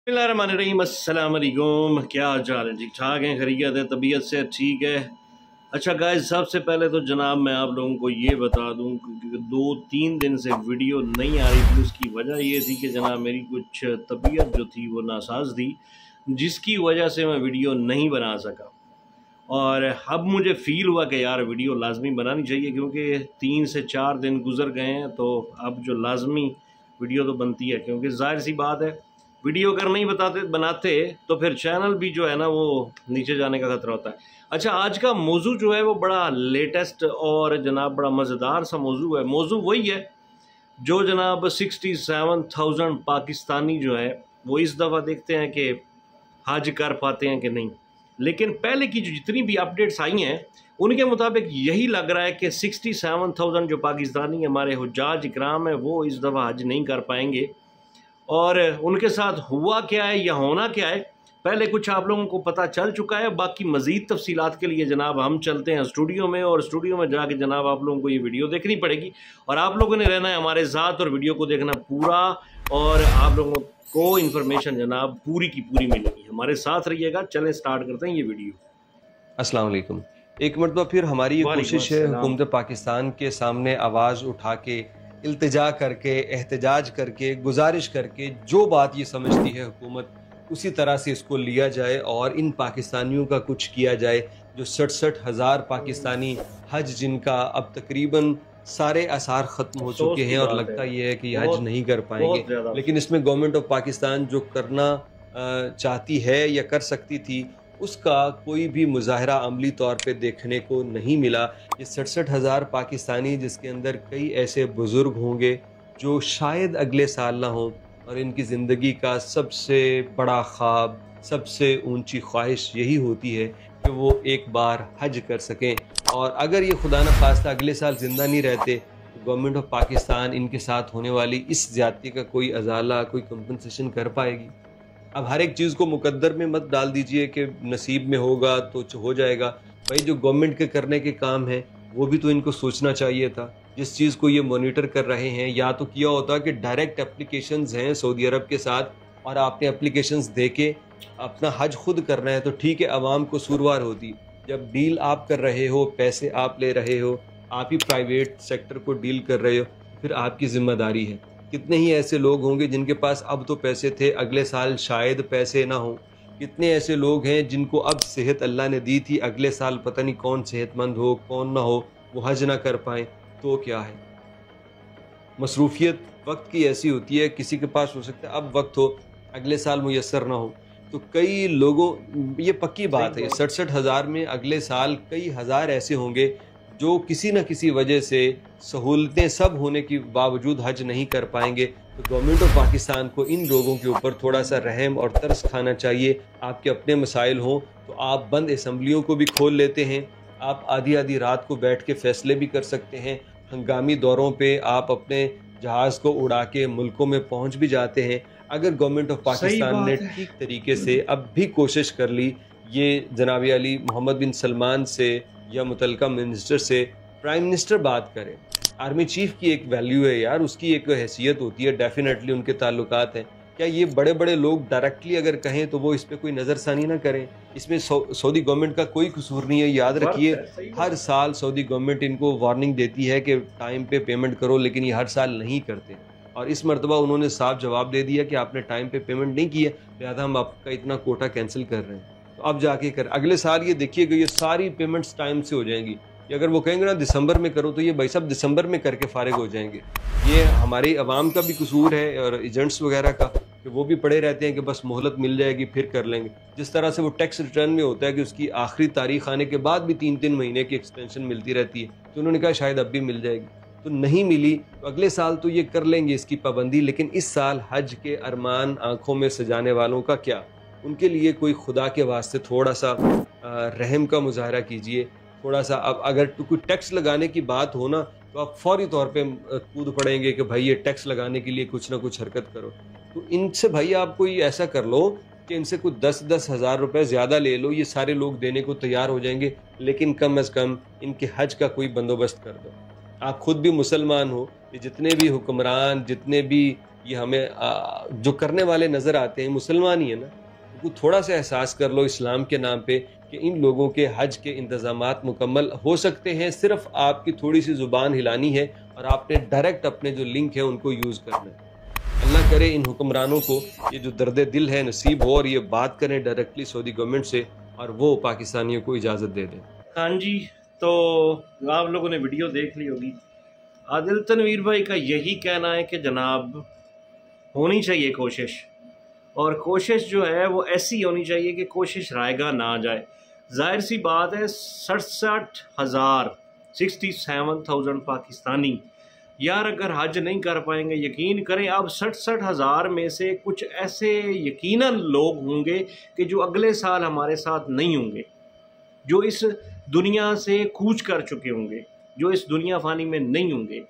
बिस्मिल्लाहिर्रहमानिर्रहीम, अस्सलाम वालेकुम। क्या हाल चाल है? ठीक ठाक हैं, खैरियत है, तबीयत से ठीक है। अच्छा गाइस, सबसे पहले तो जनाब मैं आप लोगों को ये बता दूं कि 2-3 दिन से वीडियो नहीं आ रही थी। उसकी वजह ये थी कि जनाब मेरी कुछ तबीयत जो थी वो नासाज थी, जिसकी वजह से मैं वीडियो नहीं बना सका। और अब मुझे फ़ील हुआ कि यार वीडियो लाजमी बनानी चाहिए, क्योंकि 3 से 4 दिन गुजर गए हैं, तो अब जो लाजमी वीडियो तो बनती है, क्योंकि जाहिर सी बात है वीडियो अगर नहीं बनाते तो फिर चैनल भी जो है ना वो नीचे जाने का खतरा होता है। अच्छा, आज का मौजू जो है वो बड़ा लेटेस्ट और जनाब बड़ा मज़ेदार सा मौजू है। मौजू वही है जो जनाब 67,000 पाकिस्तानी जो है वो इस दफ़ा देखते हैं कि हज कर पाते हैं कि नहीं। लेकिन पहले की जो जितनी भी अपडेट्स आई हैं उनके मुताबिक यही लग रहा है कि 67,000 जो पाकिस्तानी हमारे हुज्जाज इकराम है वो इस दफ़ा हज नहीं कर पाएंगे। और उनके साथ हुआ क्या है या होना क्या है, पहले कुछ आप लोगों को पता चल चुका है। बाकी मज़ीद तफसीलात के लिए जनाब हम चलते हैं स्टूडियो में, और स्टूडियो में जाके जनाब आप लोगों को ये वीडियो देखनी पड़ेगी और आप लोगों ने रहना है हमारे साथ और वीडियो को देखना पूरा, और आप लोगों को इन्फॉर्मेशन जनाब पूरी की पूरी मिलेगी। हमारे साथ रहिएगा। चलें स्टार्ट करते हैं ये वीडियो। अस्सलाम वालेकुम। एक मरतबा फिर हमारी ये कोशिश है हुकूमत पाकिस्तान के सामने आवाज़ उठा के, इल्तिजा करके, एहतजाज करके, गुजारिश करके, जो बात ये समझती है हुकूमत उसी तरह से इसको लिया जाए और इन पाकिस्तानियों का कुछ किया जाए। जो 67,000 पाकिस्तानी हज जिनका अब तकरीबन सारे आसार ख़त्म हो चुके हैं और लगता ये है कि हज नहीं कर पाएंगे, लेकिन इसमें गवर्नमेंट ऑफ पाकिस्तान जो करना चाहती है या कर सकती थी उसका कोई भी मुजाहरा अमली तौर पे देखने को नहीं मिला। ये 67,000 पाकिस्तानी जिसके अंदर कई ऐसे बुज़ुर्ग होंगे जो शायद अगले साल ना हों, और इनकी ज़िंदगी का सबसे बड़ा ख्वाब, सबसे ऊंची ख्वाहिश यही होती है कि वो एक बार हज कर सकें। और अगर ये खुदा न खास्ता अगले साल ज़िंदा नहीं रहते तो गवर्नमेंट ऑफ पाकिस्तान इनके साथ होने वाली इस ज़्यादती का कोई अजाला, कोई कंपनसेशन कर पाएगी? अब हर एक चीज़ को मुकद्दर में मत डाल दीजिए कि नसीब में होगा तो हो जाएगा। भाई जो गवर्नमेंट के करने के काम हैं वो भी तो इनको सोचना चाहिए था। जिस चीज़ को ये मॉनिटर कर रहे हैं, या तो किया होता कि डायरेक्ट एप्लीकेशंस हैं सऊदी अरब के साथ और आपने एप्लीकेशंस दे के अपना हज खुद करना है तो ठीक है, आवाम को सूरवार होती। जब डील आप कर रहे हो, पैसे आप ले रहे हो, आप ही प्राइवेट सेक्टर को डील कर रहे हो, फिर आपकी जिम्मेदारी है। कितने ही ऐसे लोग होंगे जिनके पास अब तो पैसे थे, अगले साल शायद पैसे ना हो। कितने ऐसे लोग हैं जिनको अब सेहत अल्लाह ने दी थी, अगले साल पता नहीं कौन सेहतमंद हो कौन ना हो, वो हज ना कर पाएँ तो क्या है। मसरूफियत वक्त की ऐसी होती है, किसी के पास हो सकता है अब वक्त हो, अगले साल मुयस्सर ना हो। तो कई लोगों, ये पक्की बात है, 67,000 में अगले साल कई हज़ार ऐसे होंगे जो किसी न किसी वजह से सहूलतें सब होने के बावजूद हज नहीं कर पाएंगे। तो गवर्नमेंट ऑफ पाकिस्तान को इन लोगों के ऊपर थोड़ा सा रहम और तरस खाना चाहिए। आपके अपने मसाइल हों तो आप बंद असम्बलियों को भी खोल लेते हैं, आप आधी आधी रात को बैठ के फ़ैसले भी कर सकते हैं, हंगामी दौरों पे आप अपने जहाज़ को उड़ा के मुल्कों में पहुंच भी जाते हैं। अगर गवर्नमेंट ऑफ पाकिस्तान ने ठीक तरीके से अब भी कोशिश कर ली, ये जनाब अली मोहम्मद बिन सलमान से या मुतलका मिनिस्टर से, प्राइम मिनिस्टर बात करें, आर्मी चीफ की एक वैल्यू है यार, उसकी एक हैसियत होती है, डेफिनेटली उनके ताल्लुकात हैं। क्या ये बड़े बड़े लोग डायरेक्टली अगर कहें तो वो इस पर कोई नज़रसानी ना करें? इसमें सऊदी गवर्नमेंट का कोई कसूर नहीं है। याद रखिए, हर साल सऊदी गवर्नमेंट इनको वार्निंग देती है कि टाइम पे पेमेंट करो, लेकिन ये हर साल नहीं करते। और इस मरतबा उन्होंने साफ जवाब दे दिया कि आपने टाइम पे पेमेंट नहीं किया, लिहाजा हम आपका इतना कोटा कैंसिल कर रहे हैं। तो अब जाके कर, अगले साल ये देखिएगा ये सारी पेमेंट्स टाइम से हो जाएंगी। कि अगर वो कहेंगे ना दिसंबर में करो, तो ये भाई साहब दिसंबर में करके फारिग हो जाएंगे। ये हमारी आवाम का भी कसूर है और एजेंट्स वगैरह का, कि वो भी पड़े रहते हैं कि बस मोहलत मिल जाएगी फिर कर लेंगे। जिस तरह से वो टैक्स रिटर्न में होता है कि उसकी आखिरी तारीख आने के बाद भी 3-3 महीने की एक्सटेंशन मिलती रहती है, तो उन्होंने कहा शायद अब भी मिल जाएगी, तो नहीं मिली तो अगले साल तो ये कर लेंगे इसकी पाबंदी। लेकिन इस साल हज के अरमान आंखों में सजाने वालों का क्या, उनके लिए कोई खुदा के वास्ते थोड़ा सा रहम का मुजाहरा कीजिए। थोड़ा सा, अब अगर कोई टैक्स लगाने की बात हो ना तो आप फौरी तौर पे कूद पड़ेंगे कि भाई ये टैक्स लगाने के लिए कुछ ना कुछ हरकत करो। तो इनसे भाई आप कोई ऐसा कर लो कि इनसे कुछ 10-10 हज़ार रुपये ज़्यादा ले लो, ये सारे लोग देने को तैयार हो जाएंगे, लेकिन कम अज़ कम इनके हज का कोई बंदोबस्त कर दो। आप खुद भी मुसलमान हो, ये जितने भी हुक्मरान, जितने भी ये हमें जो करने वाले नज़र आते हैं मुसलमान ही है ना, वो थोड़ा सा एहसास कर लो इस्लाम के नाम पे कि इन लोगों के हज के इंतज़ामात मुकम्मल हो सकते हैं, सिर्फ आपकी थोड़ी सी ज़ुबान हिलानी है और आपने डायरेक्ट अपने जो लिंक है उनको यूज़ करना है। अल्लाह करे इन हुक्मरानों को ये जो दर्द दिल है नसीब हो और ये बात करें डायरेक्टली सऊदी गवर्नमेंट से और वो पाकिस्तानियों को इजाज़त दे दें। हाँ जी, तो आप लोगों ने वीडियो देख ली होगी। आदिल तनवीर भाई का यही कहना है कि जनाब होनी चाहिए कोशिश, और कोशिश जो है वो ऐसी होनी चाहिए कि कोशिश रायगा ना जाए। जाहिर सी बात है 67,000 पाकिस्तानी यार अगर हज नहीं कर पाएंगे, यकीन करें अब 67,000 में से कुछ ऐसे यकीनन लोग होंगे कि जो अगले साल हमारे साथ नहीं होंगे, जो इस दुनिया से कूच कर चुके होंगे, जो इस दुनिया फानी में नहीं होंगे।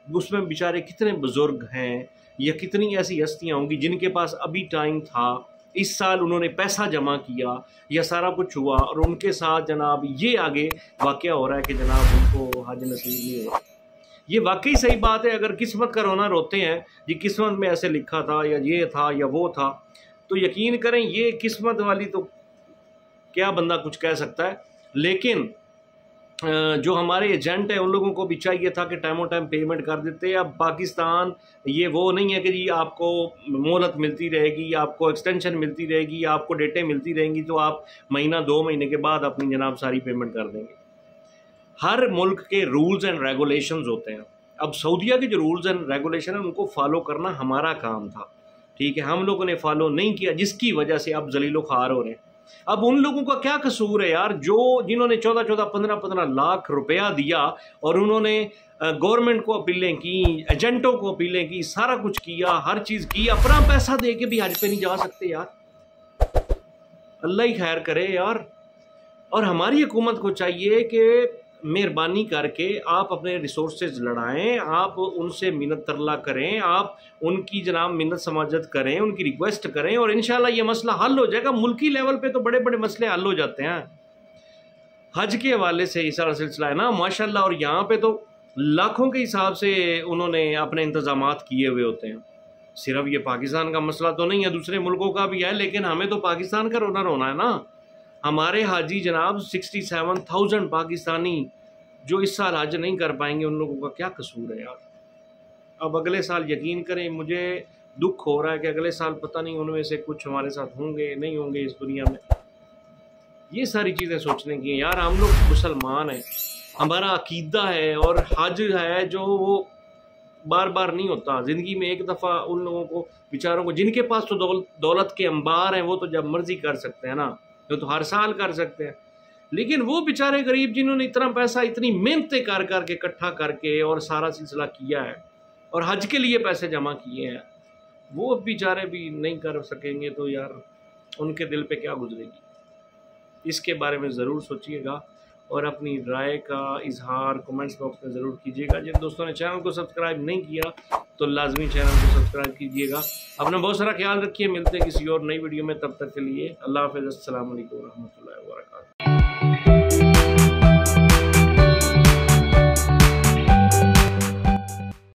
उसमें बेचारे कितने बुज़ुर्ग हैं या कितनी ऐसी हस्तियाँ होंगी जिनके पास अभी टाइम था, इस साल उन्होंने पैसा जमा किया या सारा कुछ हुआ और उनके साथ जनाब ये आगे वाक़या हो रहा है कि जनाब उनको हज नसीब नहीं हुआ। ये वाकई सही बात है। अगर किस्मत का रोना रोते हैं जी किस्मत में ऐसे लिखा था या ये था या वो था, तो यकीन करें ये किस्मत वाली तो क्या बंदा कुछ कह सकता है। लेकिन जो हमारे एजेंट हैं उन लोगों को भी चाहिए था कि टाइमों टाइम पेमेंट कर देते। अब पाकिस्तान ये वो नहीं है कि जी आपको मोहलत मिलती रहेगी, आपको एक्सटेंशन मिलती रहेगी, आपको डेटें मिलती रहेंगी तो आप महीना 2 महीने के बाद अपनी जनाब सारी पेमेंट कर देंगे। हर मुल्क के रूल्स एंड रेगुलेशंस होते हैं। अब सऊदीया के जो रूल्स एंड रेगुलेशन हैं उनको फॉलो करना हमारा काम था, ठीक है, हम लोगों ने फॉलो नहीं किया जिसकी वजह से अब जलीलो ख़ार हो रहे हैं। अब उन लोगों का क्या कसूर है यार, जो जिन्होंने 14-14, 15-15 लाख रुपया दिया और उन्होंने गवर्नमेंट को अपीलें की, एजेंटों को अपीलें की, सारा कुछ किया, हर चीज़ की, अपना पैसा दे के भी हज पे नहीं जा सकते यार। अल्लाह ही खैर करे यार। और हमारी हुकूमत को चाहिए कि मेहरबानी करके आप अपने रिसोर्सेज लड़ाएं, आप उनसे मिन्नत तरला करें, आप उनकी जनाब मिन्नत समाजत करें, उनकी रिक्वेस्ट करें और इंशाल्लाह ये मसला हल हो जाएगा। मुल्की लेवल पे तो बड़े बड़े मसले हल हो जाते हैं। हज के हवाले से ये सारा सिलसिला है ना माशाल्लाह, और यहाँ पे तो लाखों के हिसाब से उन्होंने अपने इंतजामात किए हुए होते हैं। सिर्फ ये पाकिस्तान का मसला तो नहीं है, दूसरे मुल्कों का भी है, लेकिन हमें तो पाकिस्तान का रोना रोना है ना। हमारे हाजी जनाब 67,000 पाकिस्तानी जो इस साल हज नहीं कर पाएंगे, उन लोगों का क्या कसूर है यार। अब अगले साल यकीन करें मुझे दुख हो रहा है कि अगले साल पता नहीं उनमें से कुछ हमारे साथ होंगे नहीं होंगे इस दुनिया में। ये सारी चीज़ें सोचने की हैं यार। हम लोग मुसलमान हैं, हमारा अकीदा है और हज है जो वो बार बार नहीं होता ज़िंदगी में, एक दफ़ा। उन लोगों को बेचारों को जिनके पास तो दौलत के अंबार हैं वो तो जब मर्जी कर सकते हैं ना, तो हर साल कर सकते हैं। लेकिन वो बेचारे गरीब जिन्होंने इतना पैसा इतनी मेहनतें कर करके इकट्ठा करके और सारा सिलसिला किया है और हज के लिए पैसे जमा किए हैं, वो बेचारे भी नहीं कर सकेंगे तो यार उनके दिल पे क्या गुजरेगी। इसके बारे में ज़रूर सोचिएगा और अपनी राय का इजहार कमेंट्स बॉक्स में ज़रूर कीजिएगा। जिन दोस्तों ने चैनल को सब्सक्राइब नहीं किया तो लाजमी चैनल को सब्सक्राइब कीजिएगा। अपना बहुत सारा ख्याल रखिए। मिलते हैं किसी और नई वीडियो में, तब तक के लिए अल्लाह हाफ़िज़। अस्सलाम वालेकुम रहमतुल्लाहि व बरकातहू।